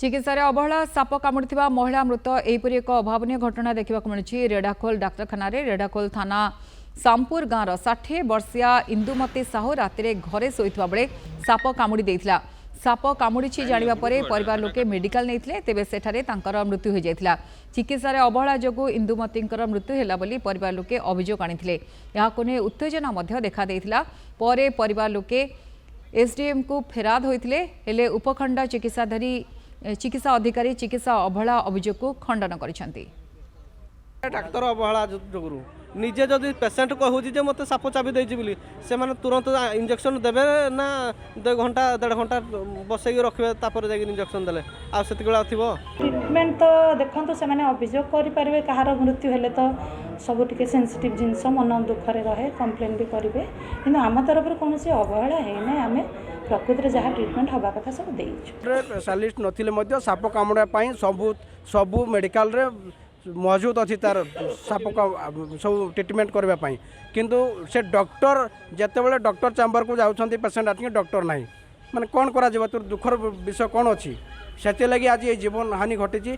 चिकित्सा अवहेला साप कामुड़ी महिला मृत एपरी एक अभावन घटना देखा मिली रेढ़ाखोल डाक्तखाना रेढ़ाखोल थाना सामपुर गाँवर 60 वर्षिया इंदुमती साहू राति घरे शोता बेले साप कामुड़ी देता साप कामुड़ी जाना परिवार लोके मेडिकल नहीं तेज सेठारे मृत्यु हो जाता चिकित्सा अवहेला जो इंदुमती मृत्यु है परिवार लोके अभियोग आनी उत्तेजना देखा परिवार लोके एसडीएम को फेराद होते उपखंड चिकित्सा अधिकारी चिकित्सा अवहेला अभियोग को खंडन करिसेंती। डाक्तर अवहेला जो निजे जदि पेसेंट कहूँ मत साप चाबी देजी बोली से तुरंत इंजेक्शन देवे ना 2 घंटा 1.5 घंटा बसैक रखिए तापर जाके इंजेक्शन देले आ सेति बेला थिबो ट्रीटमेंट तो देखंतु से माने अभियोग करि परबे कहार मृत्यु हेले तो सब टिके सेंसिटिव जिनस मन दुखरे रहे कंप्लेन भी करेंगे कि आम तरफ कौन से अवहेला है आम प्रकृति में जहाँ ट्रीटमेंट हवा कथा सब स्पेशलिस्ट नथिले साप कामुड़ा सबू सबू मेडिकल रे मौजूद अच्छी तार साप सब ट्रिटमेंट करने किंतु से डॉक्टर जिते डॉक्टर चैम्बर को जाऊँच पेसेंट आठ डॉक्टर ना माने कौन करा दुखर विषय कौन अच्छी से लगी आज ये जीवन हानि घटी।